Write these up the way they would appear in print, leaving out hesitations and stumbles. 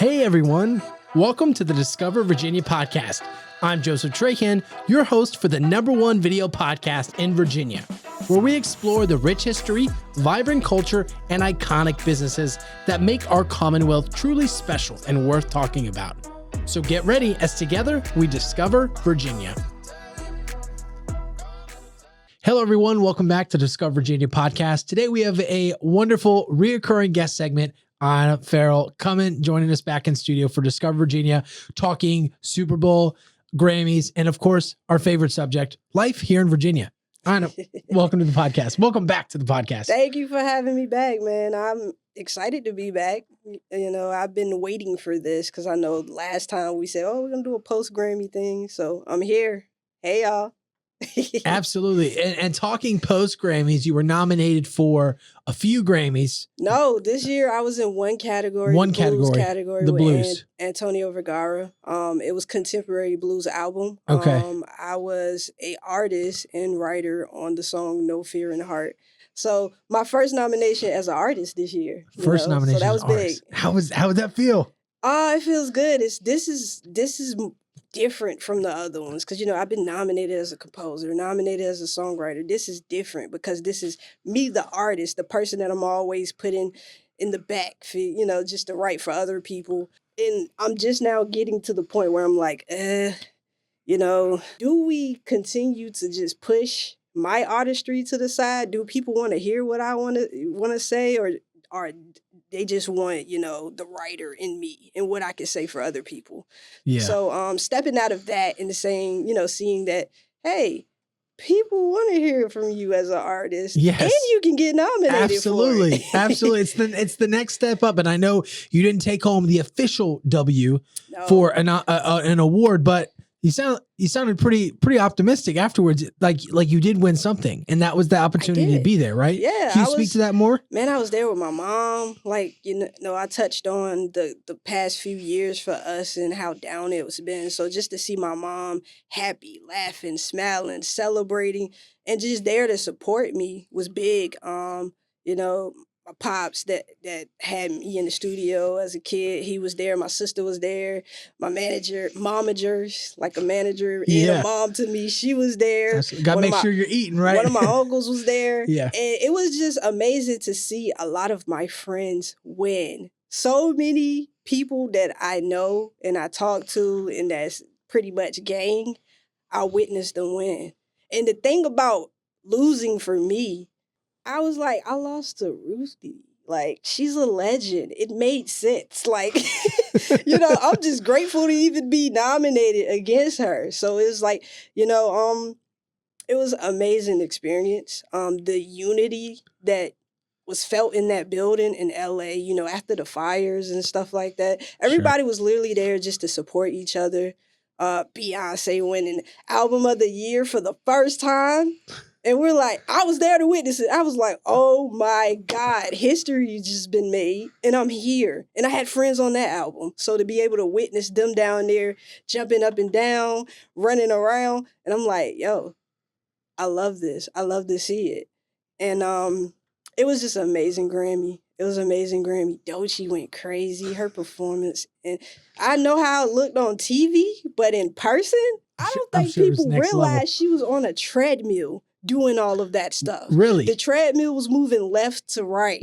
Hey everyone, welcome to the Discover Virginia podcast. I'm Joseph Trahan, your host for the #1 video podcast in Virginia, where we explore the rich history, vibrant culture, and iconic businesses that make our Commonwealth truly special and worth talking about. So get ready as together we discover Virginia. Hello everyone, welcome back to Discover Virginia podcast. Today we have a wonderful reoccurring guest segment. Iyana Ferrell joining us back in studio for Discover Virginia, talking Super Bowl, Grammys, and of course, our favorite subject, life here in Virginia. Iyana, welcome to the podcast. Welcome back to the podcast. Thank you for having me back, man. I'm excited to be back. You know, I've been waiting for this because I know last time we said, we're going to do a post-Grammy thing. So I'm here. Hey, y'all. Absolutely. And talking post-Grammys, you were nominated for a few Grammys. No, this year I was in one category. The blues. Antonio Vergara. It was contemporary blues album. Okay. I was a artist and writer on the song No Fear in the Heart. So my first nomination as an artist this year. First nomination. So that was big. How would that feel? It feels good. This is different from the other ones because, you know, I've been nominated as a composer, nominated as a songwriter. This is different because this is me, the artist, the person that I'm always putting in the back for, you know, just to write for other people. And I'm just now getting to the point where I'm like, you know, do we continue to just push my artistry to the side? Do people want to hear what I want to say, or they just want, you know, the writer in me and what I can say for other people? Yeah. So stepping out of that and saying, you know, seeing that, hey, people want to hear from you as an artist. Yes. And you can get nominated Absolutely. for it. Absolutely. It's the next step up. And I know you didn't take home the official W for an award, but you sounded pretty optimistic afterwards, like you did win something, and that was the opportunity to be there, right? Yeah. Can you speak to that more? Man, I was there with my mom. Like, you know, I touched on the past few years for us and how down it was been. So just to see my mom happy, laughing, smiling, celebrating, and just there to support me was big. You know, my pops that had me in the studio as a kid, he was there. My sister was there. My momagers, like a manager and a mom to me, she was there. Got to make sure you're eating, right? One of my uncles was there. Yeah. And it was just amazing to see a lot of my friends win. So many people that I know and I talk to, and that's pretty much gang, I witnessed them win. And the thing about losing for me, I was like, I lost to Roosty. Like, she's a legend. It made sense. Like, you know, I'm just grateful to even be nominated against her. So it's like, you know, it was an amazing experience. The unity that was felt in that building in LA, you know, after the fires and stuff like that. Everybody was literally there just to support each other. Beyonce winning Album of the Year for the first time. And we're like, I was there to witness it. I was like, oh my God, history just been made and I'm here. And I had friends on that album. So to be able to witness them down there, jumping up and down, running around. And I'm like, yo, I love this. I love to see it. And it was just an amazing Grammy. It was an amazing Grammy. Doechii went crazy, her performance. And I know how it looked on TV, but in person, I don't think people realized she was on a treadmill doing all of that stuff. Really? The treadmill was moving left to right.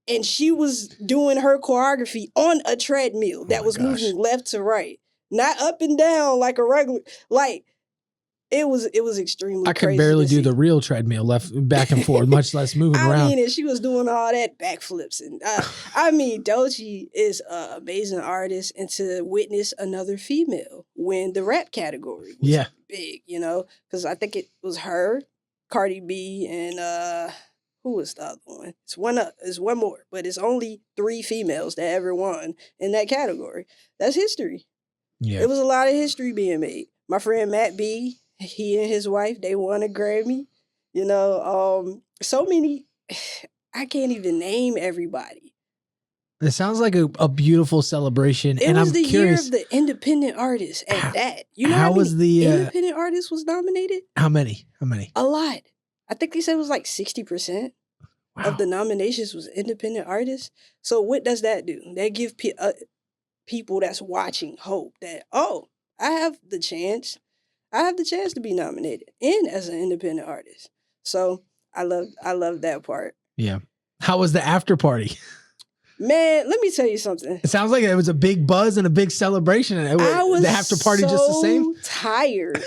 And she was doing her choreography on a treadmill that was moving left to right. Not up and down like a regular, like, it was extremely crazy. I could barely do the real treadmill back and forth, much less moving around. I mean, and she was doing all that backflips. And I mean, Doechii is an amazing artist, and to witness another female win the rap category was big, you know, because I think it was her, Cardi B, and who was the other one? It's one more, but it's only 3 females that ever won in that category. That's history. Yeah. It was a lot of history being made. My friend Matt B, he and his wife, they won a Grammy. You know, so many, I can't even name everybody. It sounds like a beautiful celebration. It was the year of the independent artist at that. You know how many independent artists was nominated? How many? A lot. I think they said it was like 60% of the nominations was independent artists. So what does that do? That give people that's watching hope that, oh, I have the chance to be nominated and as an independent artist. So I love that part. Yeah. How was the after party? Man, let me tell you something. It sounds like it was a big buzz and a big celebration. And I was the after party just the same. Tired.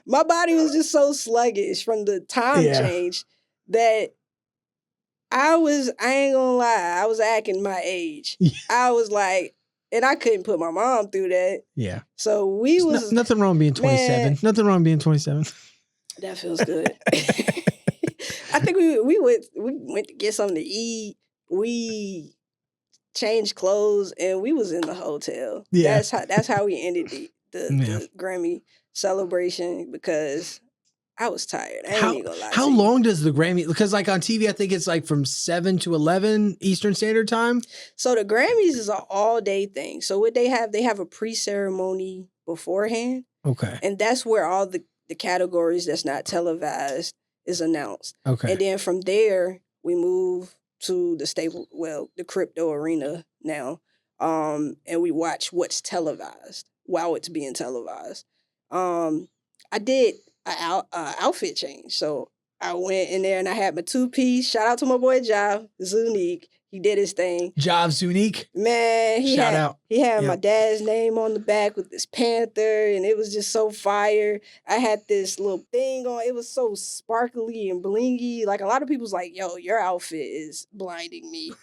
My body was just so sluggish from the time change that I ain't gonna lie, I was acting my age. I was like, and I couldn't put my mom through that. Yeah. So we was nothing wrong being 27. Man, nothing wrong being 27. That feels good. I think we went to get something to eat. We changed clothes and we was in the hotel. Yeah. That's how we ended the Grammy celebration because I was tired. I ain't even gonna lie. How long does the Grammy? Because like on TV, I think it's like from 7 to 11 Eastern Standard Time. So the Grammys is an all-day thing. So what they have a pre-ceremony beforehand. Okay. And that's where all the categories that's not televised is announced. Okay. And then from there, we move to the crypto arena now. And we watch what's televised while it's being televised. I did an outfit change. So I went in there and I had my 2-piece. Shout out to my boy Jav Zunique. He did his thing. Jav Zunique? Man, he had my dad's name on the back with this panther, and it was just so fire. I had this little thing on. It was so sparkly and blingy. Like, a lot of people's like, yo, your outfit is blinding me.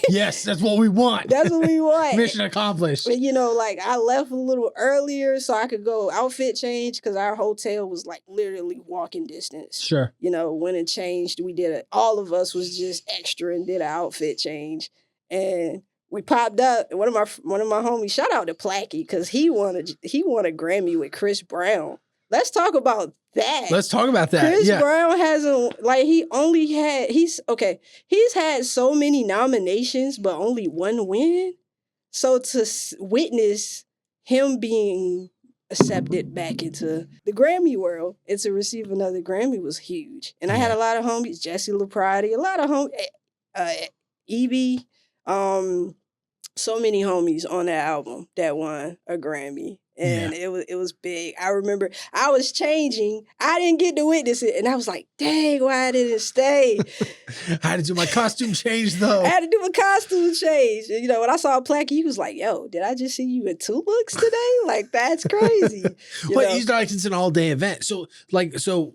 Yes, that's what we want. That's what we want. Mission accomplished. But, like, I left a little earlier so I could go outfit change because our hotel was, like, literally walking distance. Sure. When it changed, all of us was just extra and did an outfit change. And we popped up, and one of my homies, shout out to Placky, because he won a Grammy with Chris Brown. Let's talk about that. Let's talk about that. Chris Brown hasn't, he's had so many nominations, but only one win. So to witness him being accepted back into the Grammy world and to receive another Grammy was huge. And I had a lot of homies, Jesse LaPrati, a lot of homies, Evie, so many homies on that album that won a Grammy. And it was big. I remember I was changing. I didn't get to witness it. And I was like, dang, why I didn't stay? I had to do my costume change, though. I had to do my costume change. And, when I saw Placky, he was like, yo, did I just see you in 2 looks today? Like, that's crazy. But it's an all-day event. So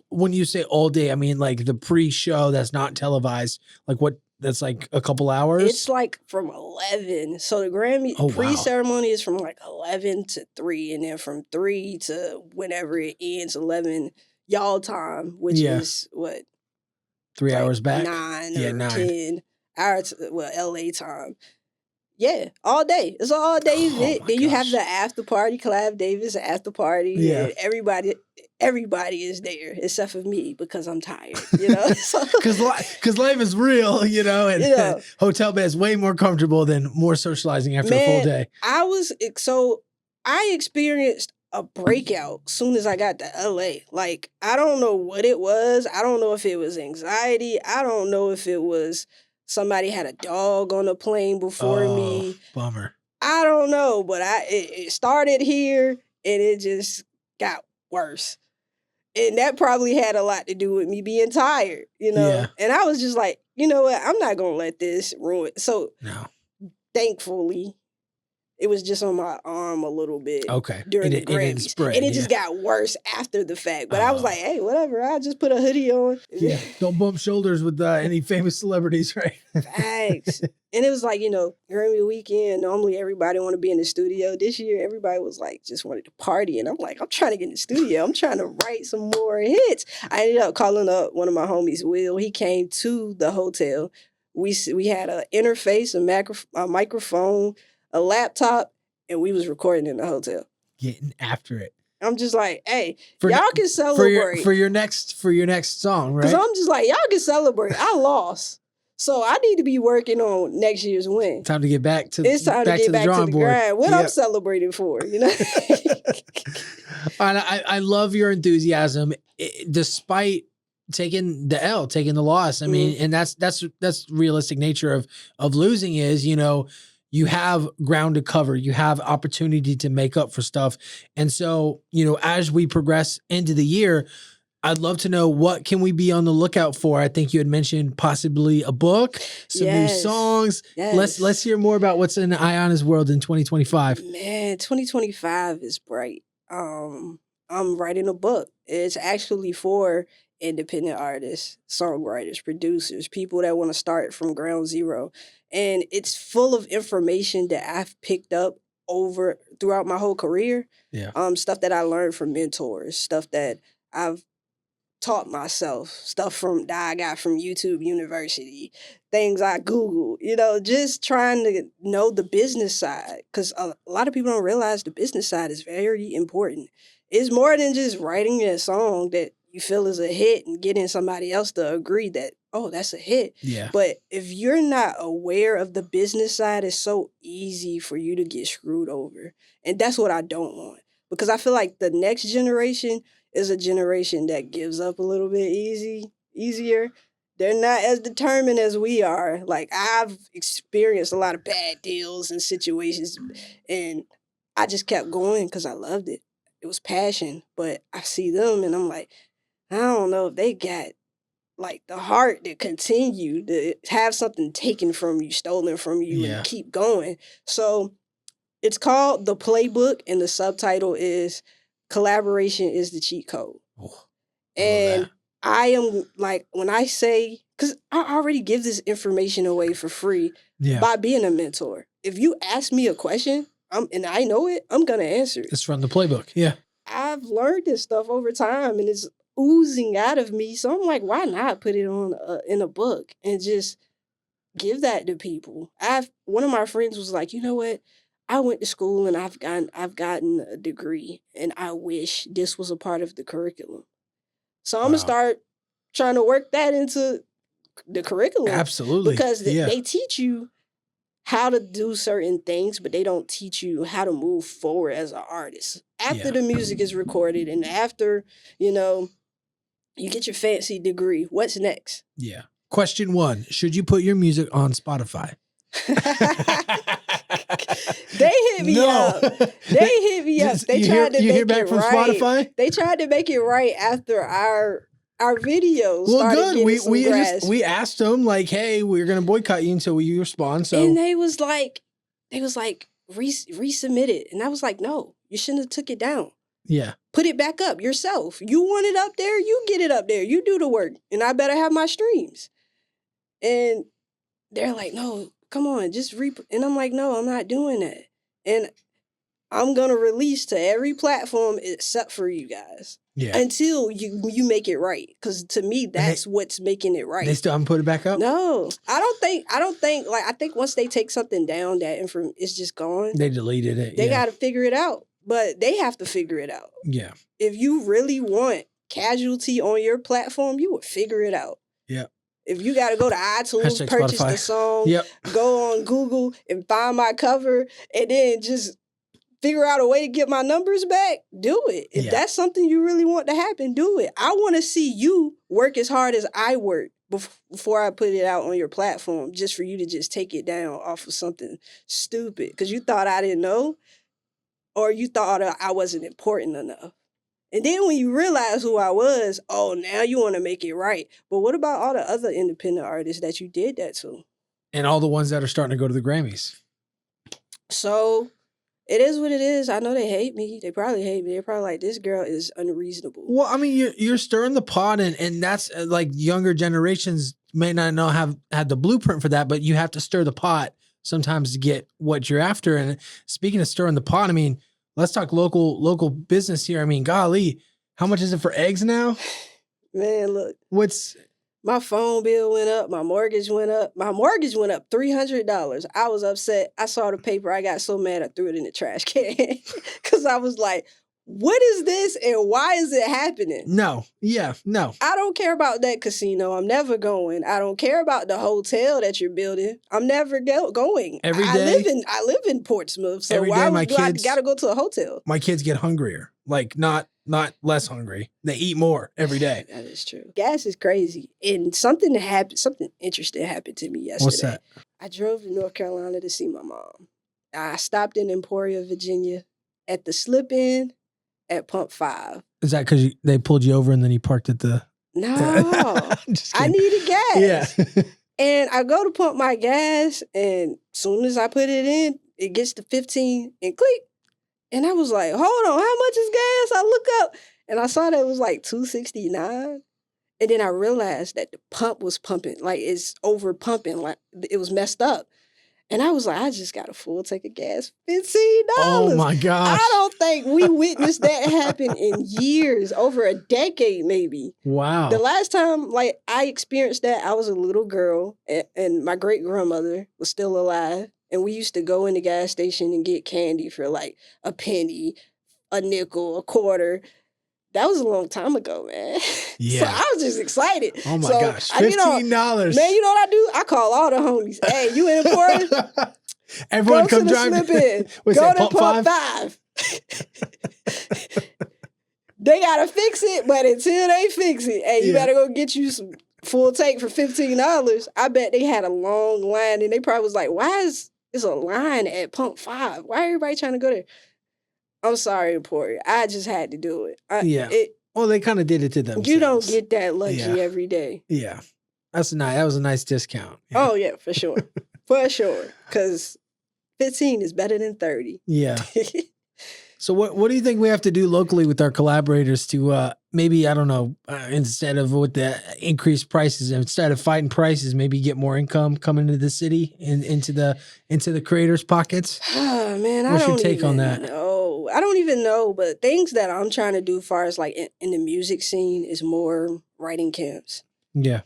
when you say all day, I mean, like, the pre-show that's not televised, like what? That's like a couple hours? It's like from 11. So the Grammy pre-ceremony is from like 11 to 3. And then from 3 to whenever it ends, 11 y'all time, which is what? 3 hours back? 9 or 10 hours, LA time. Yeah, all day. It's an all-day event. Then you have the after party, Clive Davis after party. Yeah. And everybody is there except for me because I'm tired, Because life is real, and hotel bed is way more comfortable than more socializing after a full day. I experienced a breakout soon as I got to LA. Like, I don't know what it was. I don't know if it was anxiety. I don't know if it was somebody had a dog on the plane before me. Bummer. I don't know, but it started here and it just got worse. And that probably had a lot to do with me being tired, Yeah. And I was just like, you know what? I'm not going to let this ruin. So, thankfully, it was just on my arm a little bit during the Grammys. And it just got worse after the fact. But I was like, hey, whatever. I'll just put a hoodie on. Yeah, don't bump shoulders with any famous celebrities, right? Thanks. And it was like, Grammy weekend, normally everybody want to be in the studio. This year, everybody was like, just wanted to party. And I'm like, I'm trying to get in the studio. I'm trying to write some more hits. I ended up calling up one of my homies, Will. He came to the hotel. We had an interface, a microphone, a laptop, and we was recording in the hotel. Getting after it. I'm just like, hey, y'all can celebrate. For your next song, right? Because I'm just like, y'all can celebrate. I lost. So I need to be working on next year's win. Time to get back to it's time to get back to the grind. What I'm celebrating for, I love your enthusiasm. Despite taking the L, taking the loss. I mean, and that's realistic nature of losing is, you have ground to cover, you have opportunity to make up for stuff. And so, as we progress into the year, I'd love to know, what can we be on the lookout for? I think you had mentioned possibly a book, some new songs. Yes. Let's hear more about what's in Iyana's world in 2025. Man, 2025 is bright. I'm writing a book. It's actually for independent artists, songwriters, producers, people that want to start from ground zero. And it's full of information that I've picked up throughout my whole career. Yeah. Stuff that I learned from mentors, stuff that I've taught myself, stuff that I got from YouTube University, things I Googled, just trying to know the business side. Because a lot of people don't realize the business side is very important. It's more than just writing a song that you feel is a hit and getting somebody else to agree that, oh, that's a hit. Yeah. But if you're not aware of the business side, it's so easy for you to get screwed over. And that's what I don't want. Because I feel like the next generation is a generation that gives up a little bit easier. They're not as determined as we are. Like, I've experienced a lot of bad deals and situations, and I just kept going because I loved it. It was passion. But I see them and I'm like, I don't know if they got like the heart to continue to have something taken from you, stolen from you, and keep going. So it's called The Playbook, and the subtitle is Collaboration is the Cheat Code. Oh, and I am like, when I say, because I already give this information away for free by being a mentor. If you ask me a question and I know it, I'm going to answer it. It's from the playbook. Yeah. I've learned this stuff over time and it's oozing out of me. So I'm like, why not put it on in a book and just give that to people? One of my friends was like, you know what? I went to school and I've gotten a degree and I wish this was a part of the curriculum. So I'm going to start trying to work that into the curriculum. Absolutely. Because they teach you how to do certain things, but they don't teach you how to move forward as an artist. After the music is recorded and after, you get your fancy degree, what's next? Yeah. Question 1, should you put your music on Spotify? They hit me up. They tried to make it right. Spotify? They tried to make it right after our videos. Well, good. We asked them like, hey, we're gonna boycott you until you respond. So and they was like, resubmit it, and I was like, no, you shouldn't have took it down. Yeah, put it back up yourself. You want it up there, you get it up there. You do the work, and I better have my streams. And they're like, no, come on, just and I'm like, no, I'm not doing that. And I'm gonna release to every platform except for you guys. Yeah. Until you make it right. Because to me, that's what's making it right. They still haven't put it back up? No. I think once they take something down, that it's just gone. They deleted it. They gotta figure it out. But they have to figure it out. Yeah. If you really want casualty on your platform, you would figure it out. Yeah. If you got to go to iTunes, purchase Spotify. the song, go on Google and find my cover, and then just figure out a way to get my numbers back, do it. If that's something you really want to happen, do it. I want to see you work as hard as I work before I put it out on your platform, just for you to just take it down off of something stupid because you thought I didn't know, or you thought I wasn't important enough. And then when you realize who I was, now you want to make it right. But what about all the other independent artists that you did that to? And all the ones that are starting to go to the Grammys. So it is what it is. I know they hate me. They probably hate me. They're probably like, this girl is unreasonable. Well, I mean, you're stirring the pot, and that's like younger generations may not know have had the blueprint for that, but you have to stir the pot sometimes to get what you're after. And speaking of stirring the pot, I mean, let's talk local business here. I mean, golly, how much is it for eggs now? Man, look. My phone bill went up. My mortgage went up. My mortgage went up $300. I was upset. I saw the paper. I got so mad I threw it in the trash can. Because I was like, what is this and why is it happening? No. Yeah. No. I don't care about that casino. I'm never going. I don't care about the hotel that you're building. I'm never going. Every I live in Portsmouth, so every why day my do I kids- gotta go to a hotel? My kids get hungrier. Like not less hungry. They eat more every day. That is true. Gas is crazy. And something interesting happened to me yesterday. What's that? I drove to North Carolina to see my mom. I stopped in Emporia, Virginia at the slip-in at Pump 5. Is that because they pulled you over and then you parked at the... No, Just I kidding. needed gas. Yeah. And I go to pump my gas, and soon as I put it in, it gets to 15 and click. And I was like, hold on, how much is gas? I look up, and I saw that it was like $2.69. And then I realized that the pump was pumping, like it's over pumping, like it was messed up. And I was like, I just got a full tank of gas, $15. Oh my gosh. I don't think we witnessed that happen in years, over a decade maybe. Wow. The last time like I experienced that, I was a little girl and my great grandmother was still alive. And we used to go in the gas station and get candy for like a penny, a nickel, a quarter. That was a long time ago, man. Yeah. So I was just excited. Oh my So, gosh. $15. Man, you know what I do? I call all the homies. Hey, you in Emporia? Everyone Go come to the drive. slip-in. What's Go that, to Pump Pump 5. They gotta fix it, but until they fix it, hey, you better go get you some full tank for $15. I bet they had a long line, and they probably was like, why is a line at Pump 5? Why everybody trying to go there? I'm sorry, Emporia. I just had to do it. Well, they kind of did it to themselves. You don't get that luxury every day. Yeah. That's nice. That was a nice discount. Yeah. Oh, yeah, for sure. For sure. Because 15 is better than 30. Yeah. So what do you think we have to do locally with our collaborators to maybe, I don't know, instead of with the increased prices, instead of fighting prices, maybe get more income coming to the city and into the creators' pockets? Oh, man, What's your take on that? No, I don't even know. But things that I'm trying to do as far as like in the music scene is more writing camps. Yeah.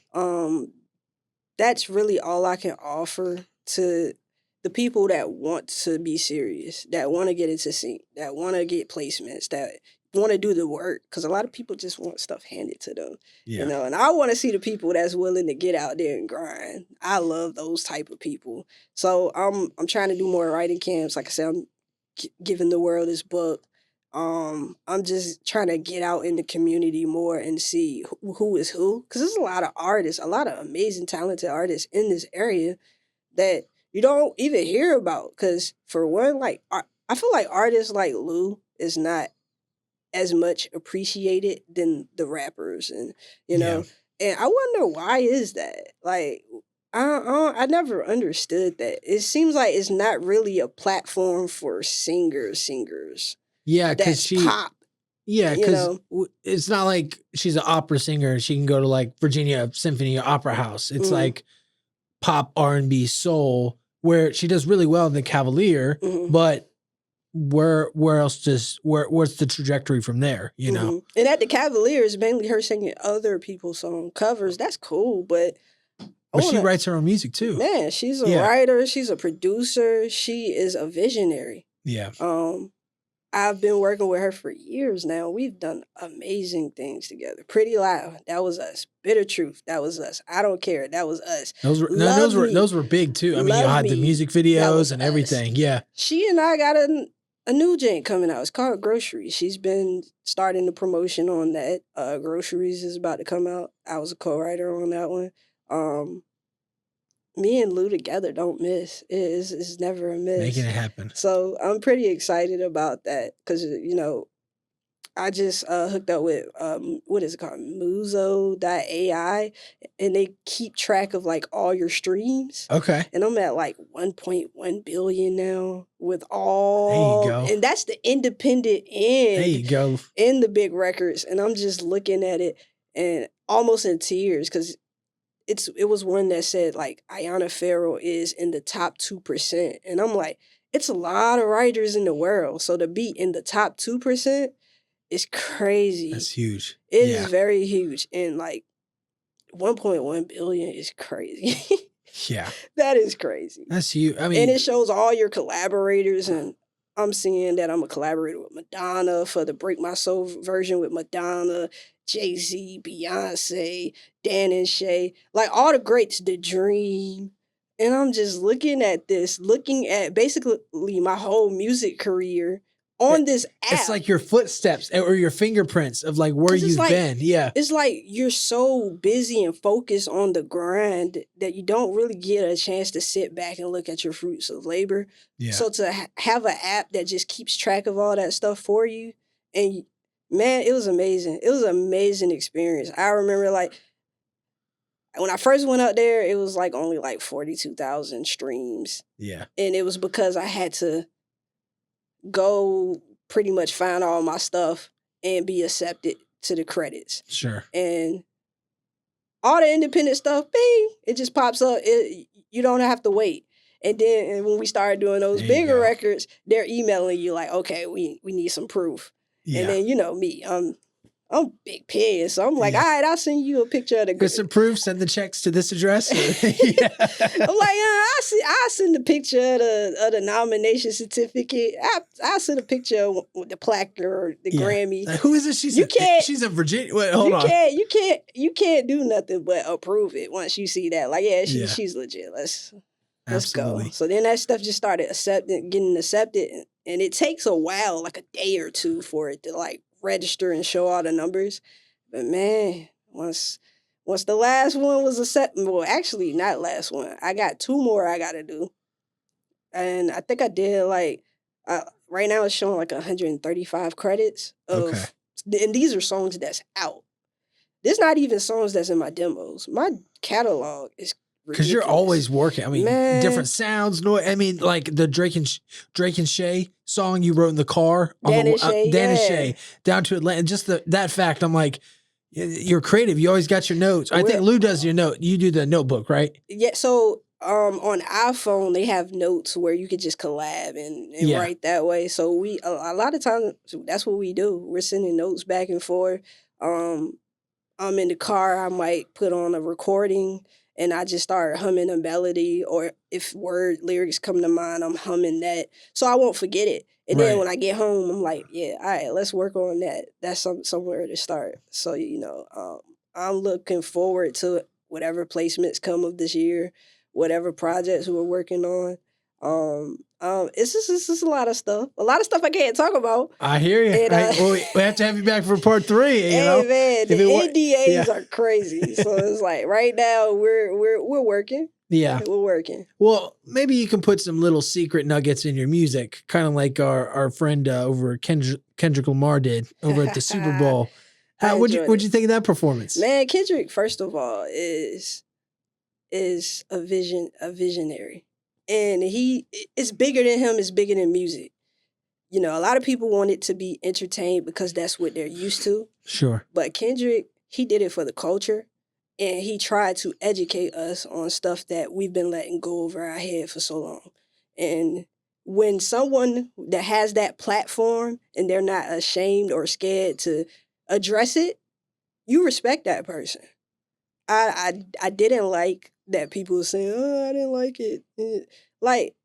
That's really all I can offer to the people that want to be serious, that want to get into sync, that want to get placements, that want to do the work. Because a lot of people just want stuff handed to them, you know. And I want to see the people that's willing to get out there and grind. I love those type of people. So I'm trying to do more writing camps. Like I said, I'm giving the world this book. I'm just trying to get out in the community more and see who is who. Because there's a lot of artists, a lot of amazing, talented artists in this area that you don't even hear about. Because for one, like I feel like artists like Lou is not as much appreciated than the rappers, and you know, and I wonder why is that? Like, I never understood that. It seems like it's not really a platform for singers. Yeah, because she pop. Yeah, because it's not like she's an opera singer. She can go to like Virginia Symphony or Opera House. It's like pop, R&B, soul, where she does really well in the Cavalier, but where's the trajectory from there, you know? And at the Cavalier is mainly her singing other people's song covers. That's cool, but she writes her own music too. Man, she's a writer, she's a producer, she is a visionary. Yeah. I've been working with her for years now. We've done amazing things together. Pretty Loud, that was us. Bitter Truth, that was us. I Don't Care, that was us. Those were big too. I mean, you had the music videos and everything. Yeah. She and I got a new joint coming out. It's called Groceries. She's been starting the promotion on that. Groceries is about to come out. I was a co-writer on that one. Me and Lou together don't miss. It's never a miss. Making it happen. So I'm pretty excited about that because, you know, I just hooked up with, what is it called? Muzo.ai, and they keep track of like all your streams. Okay. And I'm at like 1.1 billion now with all. There you go. And that's the independent end. There you go. In the big records. And I'm just looking at it and almost in tears because it was one that said like Iyana Ferrell is in the top 2%. And I'm like, it's a lot of writers in the world. So to be in the top 2% is crazy. That's huge. It is very huge. And like 1.1 billion is crazy. Yeah. That is crazy. That's huge. I mean, and it shows all your collaborators and I'm seeing that I'm a collaborator with Madonna for the Break My Soul version with Madonna, Jay-Z, Beyonce, Dan and Shay, like all the greats, The Dream. And I'm just looking at this, looking at basically my whole music career on this It's app. like your footsteps or your fingerprints of like where you've been. Yeah. It's like you're so busy and focused on the grind that you don't really get a chance to sit back and look at your fruits of labor. Yeah. So to have an app that just keeps track of all that stuff for you, and man, it was amazing. It was an amazing experience. I remember like when I first went up there, it was like only like 42,000 streams. Yeah. And it was because I had to go pretty much find all my stuff and be accepted to the credits. Sure. And all the independent stuff, bing, it just pops up. You don't have to wait. And then when we started doing those bigger records, they're emailing you like, okay, we need some proof. Yeah. And then, you know me, I'm big pen, so I'm like, all right, I'll send you a picture of the. Get some proof. Send the checks to this address. Yeah. I'm like, I'll send a picture of the nomination certificate. I'll send a picture with the plaque or the Grammy. Who is it? She's a Virginia. Wait, hold on. You can't do nothing but approve it once you see that. Like, she's legit. Let's go. So then that stuff just started getting accepted, and it takes a while, like a day or two, for it to like register and show all the numbers. But man, once the last one was accepted, well, actually not last one. I got 2 more I got to do, and I think I did like right now it's showing like 135 credits of, and these are songs that's out. There's not even songs that's in my demos. My catalog is. Because you're always working. I mean, different sounds. I mean, like the Drake and Shay song you wrote in the car. Dan and Shay, down to Atlanta. Just that fact, I'm like, you're creative. You always got your notes. I think Lou does your note. You do the notebook, right? Yeah. So on iPhone, they have notes where you could just collab and write that way. So a lot of times, that's what we do. We're sending notes back and forth. I'm in the car. I might put on a recording. And I just start humming a melody, or if lyrics come to mind, I'm humming that. So I won't forget it. And then when I get home, I'm like, yeah, all right, let's work on that. That's somewhere to start. So, I'm looking forward to whatever placements come of this year, whatever projects we're working on. It's just a lot of stuff. A lot of stuff I can't talk about. I hear you. And, we have to have you back for part 3. Man, the NDAs are crazy. So it's like right now we're working. Yeah, we're working. Well, maybe you can put some little secret nuggets in your music, kind of like our friend over Kendrick Lamar did over at the Super Bowl. What'd you think of that performance? Man, Kendrick, first of all, is a visionary. And it's bigger than him, it's bigger than music. A lot of people want it to be entertained because that's what they're used to. Sure. But Kendrick, he did it for the culture, and he tried to educate us on stuff that we've been letting go over our head for so long. And when someone that has that platform and they're not ashamed or scared to address it, you respect that person. I didn't like that people were saying, oh, I didn't like it. Like,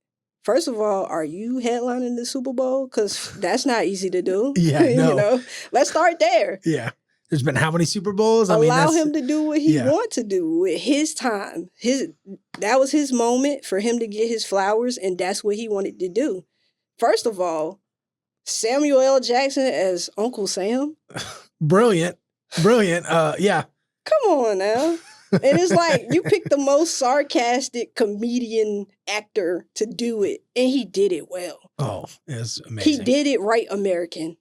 first of all, are you headlining the Super Bowl? Because that's not easy to do. Yeah, no. Let's start there. Yeah. There's been how many Super Bowls? Allow him to do what he wants to do with his time. That was his moment for him to get his flowers, and that's what he wanted to do. First of all, Samuel L. Jackson as Uncle Sam. Brilliant. Yeah. Come on now. And it's like you picked the most sarcastic comedian actor to do it, and he did it well. Oh, it's amazing. He did it right American,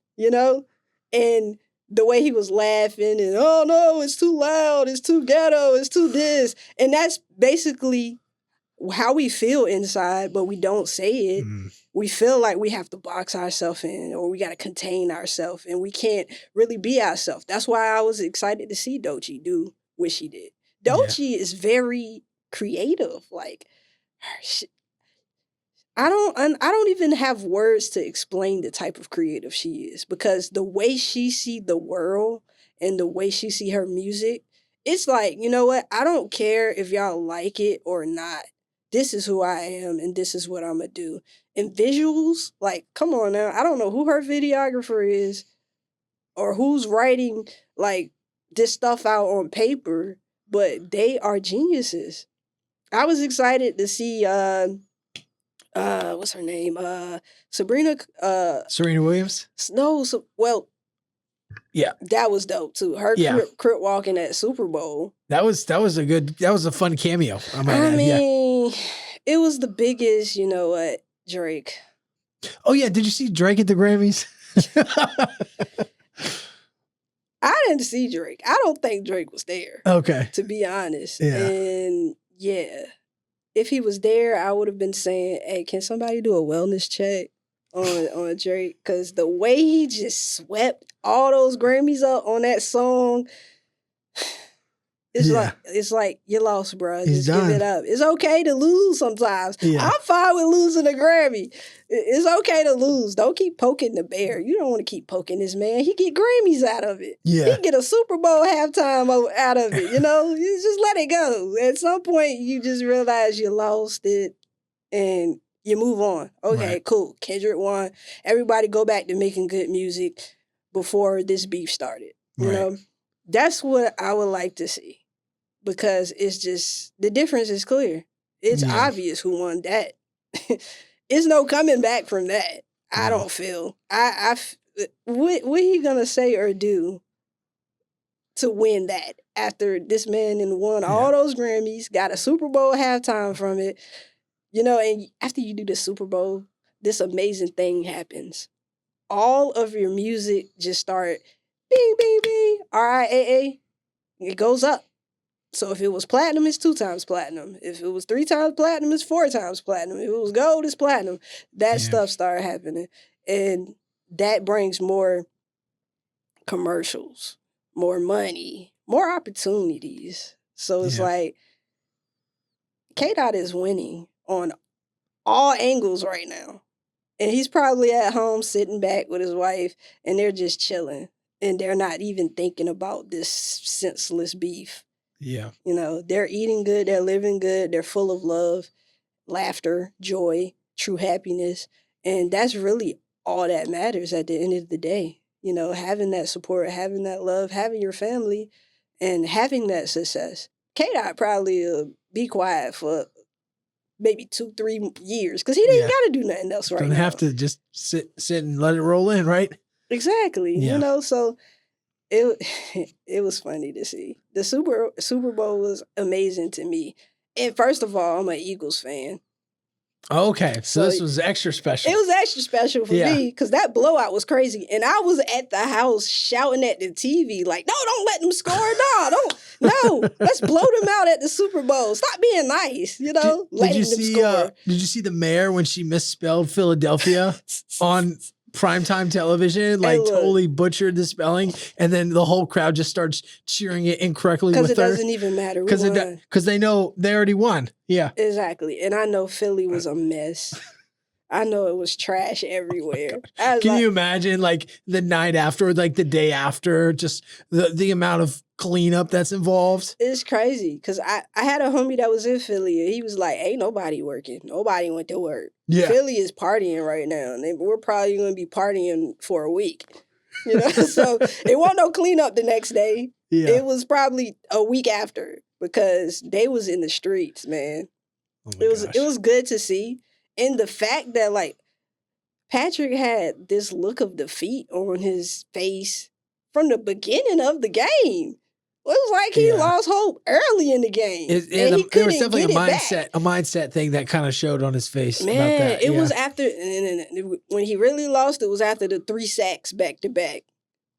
And the way he was laughing and, oh no, it's too loud, it's too ghetto, it's too this. And that's basically how we feel inside, but we don't say it. We feel like we have to box ourselves in, or we got to contain ourselves, and we can't really be ourselves. That's why I was excited to see Doechii do what she did. Doechii is very creative. Like, I don't even have words to explain the type of creative she is, because the way she see the world and the way she see her music, it's like, you know what? I don't care if y'all like it or not. this is who I am and this is what I'm going to do. And visuals, like, come on now. I don't know who her videographer is or who's writing, like, this stuff out on paper, but they are geniuses. I was excited to see, what's her name? Serena Williams? No, well, yeah, that was dope too. Her crip walking at Super Bowl. That was a fun cameo. I mean, it was the biggest, you know what, Drake. Oh yeah, did you see Drake at the Grammys? I didn't see Drake. I don't think Drake was there. Okay. To be honest. Yeah. And yeah, if he was there, I would have been saying, hey, can somebody do a wellness check on Drake? Because the way he just swept all those Grammys up on that song, it's like you lost, bro. Just give it up. It's okay to lose sometimes. Yeah. I'm fine with losing a Grammy. It's okay to lose. Don't keep poking the bear. You don't want to keep poking this man. He get Grammys out of it. Yeah. He get a Super Bowl halftime out of it. You know, you just let it go. At some point, you just realize you lost it and you move on. Okay, right. Cool. Kendrick won. Everybody go back to making good music before this beef started. You know, that's what I would like to see. Because it's just, the difference is clear. It's obvious who won that. It's no coming back from that. I don't feel. What he gonna say or do to win that after this man won all those Grammys, got a Super Bowl halftime from it, you know, and after you do the Super Bowl, this amazing thing happens. All of your music just start bing, bing, bing, RIAA, it goes up. So if it was platinum, it's 2 times platinum. If it was 3 times platinum, it's 4 times platinum. If it was gold, it's platinum. That stuff started happening. And that brings more commercials, more money, more opportunities. So it's like, K-Dot is winning on all angles right now. And he's probably at home sitting back with his wife and they're just chilling. And they're not even thinking about this senseless beef. Yeah. You know, they're eating good, they're living good, they're full of love, laughter, joy, true happiness. And that's really all that matters at the end of the day. You know, having that support, having that love, having your family, and having that success. K-Dot probably be quiet for maybe 2-3 years because he didn't got to do nothing else right now. Don't have to just sit and let it roll in, right? Exactly. You know, so it was funny to see. The Super Bowl was amazing to me. And first of all, I'm an Eagles fan. Okay, so this was extra special. It was extra special for me because that blowout was crazy. And I was at the house shouting at the TV like, no, don't let them score. No, let's blow them out at the Super Bowl. Stop being nice, you know, letting them score. Did you see the mayor when she misspelled Philadelphia on primetime television, like totally butchered the spelling, and then the whole crowd just starts cheering it incorrectly with her. Because it doesn't even matter. Because they know they already won. Yeah. Exactly. And I know Philly was a mess. I know it was trash everywhere. Can you imagine like the night after, like the day after, just the amount of cleanup that's involved? It's crazy because I had a homie that was in Philly and he was like, ain't nobody working. Nobody went to work. Yeah. Philly is partying right now and we're probably going to be partying for a week. You know, so it wasn't no cleanup the next day. Yeah. It was probably a week after because they was in the streets, man. Oh it was good to see. And the fact that, like, Patrick had this look of defeat on his face from the beginning of the game. It was like he lost hope early in the game. There was definitely a mindset thing that kind of showed on his face. Man, about that. It was after, and when he really lost, it was after the 3 sacks back to back.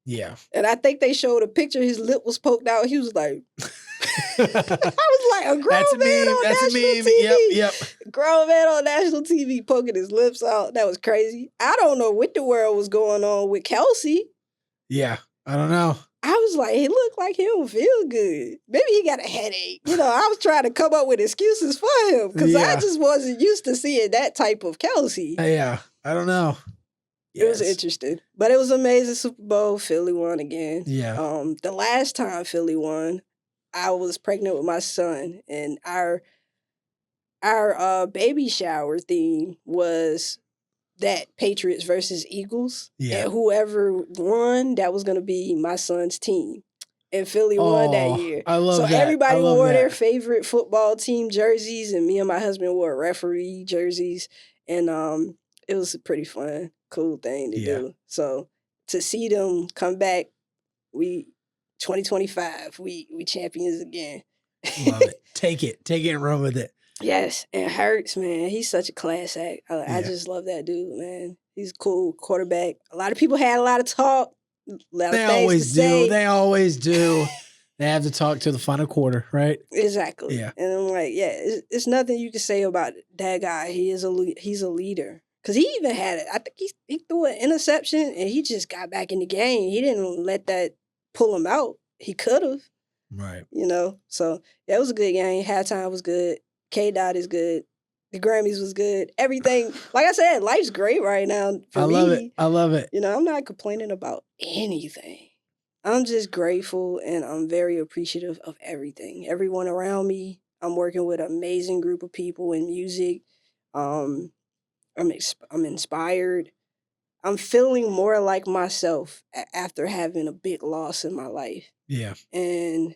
Yeah. And I think they showed a picture, his lip was poked out. He was like, I was like, a grown man on national TV. Yep. Grown man on national TV poking his lips out. That was crazy. I don't know what the world was going on with Kelsey. Yeah, I don't know. I was like, he looked like he don't feel good. Maybe he got a headache. You know, I was trying to come up with excuses for him because I just wasn't used to seeing that type of Kelsey. Yeah, I don't know. It was interesting. But it was amazing Super Bowl. Philly won again. Yeah. The last time Philly won, I was pregnant with my son, and our our baby shower theme was that Patriots versus Eagles. Yeah. And whoever won, that was going to be my son's team. And Philly won that year. I love so that. everybody love wore that. their favorite football team jerseys, and me and my husband wore referee jerseys. And it was a pretty fun, cool thing to do. So to see them come back, 2025, we champions again. Love it. Take it and run with it. Yes, and Hurts, man, he's such a class act. I just love that dude, man. He's a cool quarterback. A lot of people had a lot of talk. They always do. They always do. They have to talk to the final quarter, right? Exactly. Yeah. And I'm like, yeah, it's nothing you can say about that guy. He's a leader. Because he even had it. I think he threw an interception and he just got back in the game. He didn't let that pull him out. He could have. Right. So that was a good game. Halftime was good. K-Dot is good. The Grammys was good. Everything. Like I said, life's great right now for me. I love it. I'm not complaining about anything. I'm just grateful and I'm very appreciative of everything. Everyone around me. I'm working with an amazing group of people in music. I'm inspired. I'm feeling more like myself after having a big loss in my life. Yeah. And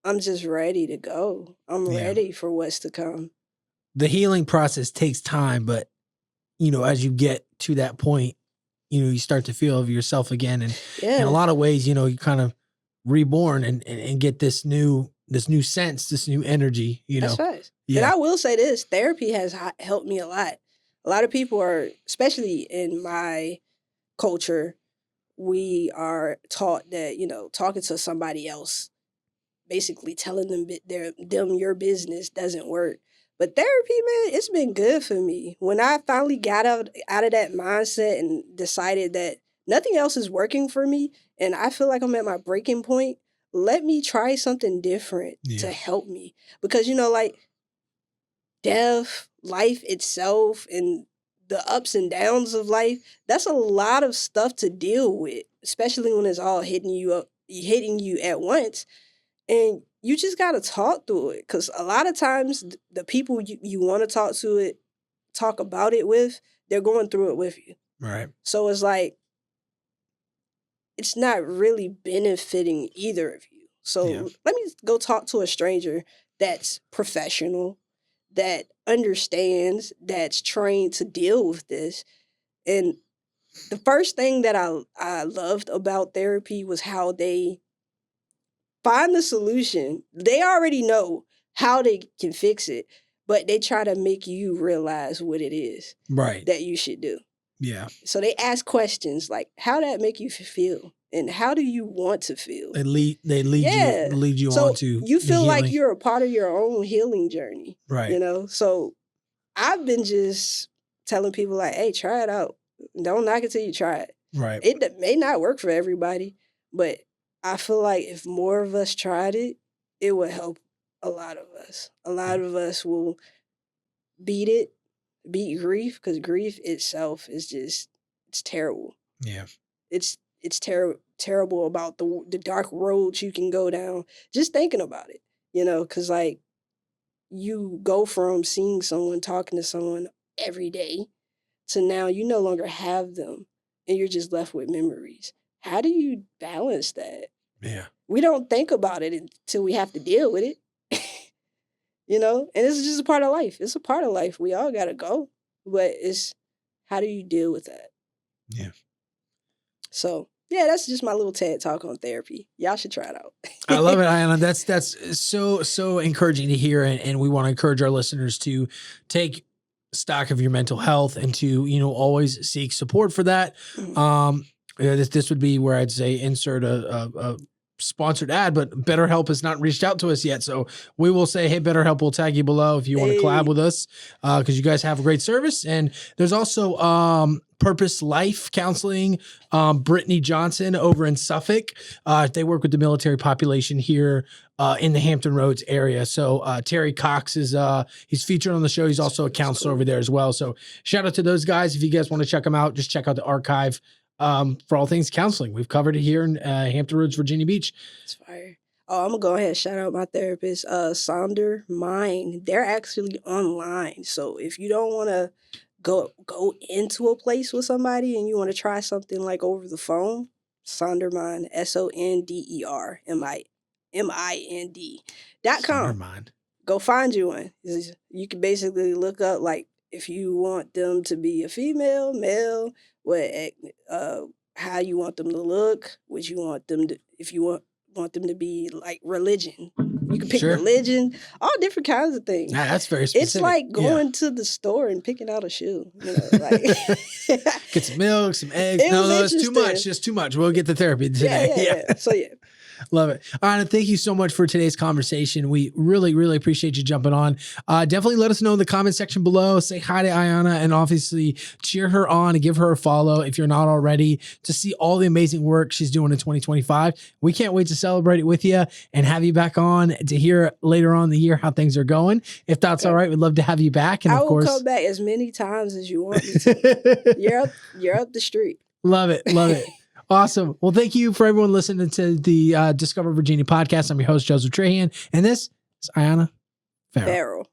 I'm just ready to go. I'm ready for what's to come. The healing process takes time, but, as you get to that point, you start to feel of yourself again. And in a lot of ways, you kind of reborn and get this new sense, this new energy, That's right. Yeah. And I will say this, therapy has helped me a lot. A lot of people are, especially in my culture, we are taught that, talking to somebody else, basically telling them your business doesn't work. But therapy, man, it's been good for me. When I finally got out of that mindset and decided that nothing else is working for me and I feel like I'm at my breaking point, let me try something different to help me. Because, like death, life itself, and the ups and downs of life, that's a lot of stuff to deal with, especially when it's all hitting you at once. And you just got to talk through it, because a lot of times the people you want to talk about it with, they're going through it with you. Right. So it's like, it's not really benefiting either of you. So let me go talk to a stranger that's professional, that understands, that's trained to deal with this. And the first thing that I loved about therapy was how they find the solution. They already know how they can fix it, but they try to make you realize what it is that you should do. Yeah. So they ask questions like, how did that make you feel? And how do you want to feel? They lead you so on to you feel like healing. you're a part of your own healing journey. Right. So I've been just telling people like, hey, try it out. Don't knock it till you try it. Right. It may not work for everybody, but I feel like if more of us tried it, it would help a lot of us. A lot of us will beat grief, because grief itself is just, it's terrible. Yeah. It's terrible about the dark roads you can go down just thinking about it, because like you go from seeing someone, talking to someone every day, to now you no longer have them and you're just left with memories. How do you balance that? Yeah. We don't think about it until we have to deal with it. And it's just a part of life. It's a part of life. We all got to go. But it's, how do you deal with that? Yeah. So, yeah, that's just my little TED talk on therapy. Y'all should try it out. I love it, Iyana. That's so encouraging to hear. And we want to encourage our listeners to take stock of your mental health and to, always seek support for that. Mm-hmm. This would be where I'd say insert a sponsored ad, but BetterHelp has not reached out to us yet. So we will say, hey, BetterHelp, we'll tag you below if you want to collab with us, because you guys have a great service. And there's also Purpose Life Counseling, Brittany Johnson over in Suffolk. They work with the military population here in the Hampton Roads area. So Terry Cox is he's featured on the show. He's also a counselor over there as well. So shout out to those guys. If you guys want to check them out, just check out the archive for all things counseling. We've covered it here in Hampton Roads, Virginia Beach. It's fire. Oh, I'm gonna go ahead and shout out my therapist, Sonder Mind. They're actually online. So if you don't wanna go into a place with somebody and you wanna try something like over the phone, Sondermind, SONDERMIND.com. Mind. Go find you one. You can basically look up like if you want them to be a female, male, how you want them to look, what you want them to, if you want them to be like religion. You can pick Sure. religion, all different kinds of things. Yeah, that's very specific. It's like going to the store and picking out a shoe. Like get some milk, some eggs. It No, was that's too much. Just too much. We'll get the therapy today. Yeah. So yeah. Love it. Iyana, thank you so much for today's conversation. We really, really appreciate you jumping on. Definitely let us know in the comment section below. Say hi to Iyana and obviously cheer her on and give her a follow if you're not already, to see all the amazing work she's doing in 2025. We can't wait to celebrate it with you and have you back on to hear later on in the year how things are going. If that's all right, we'd love to have you back. And I of will course, come back as many times as you want me to. You're up the street. Love it. Love it. Awesome. Well, thank you for everyone listening to the Discover Virginia podcast. I'm your host, Joseph Trahan, and this is Iyana Ferrell.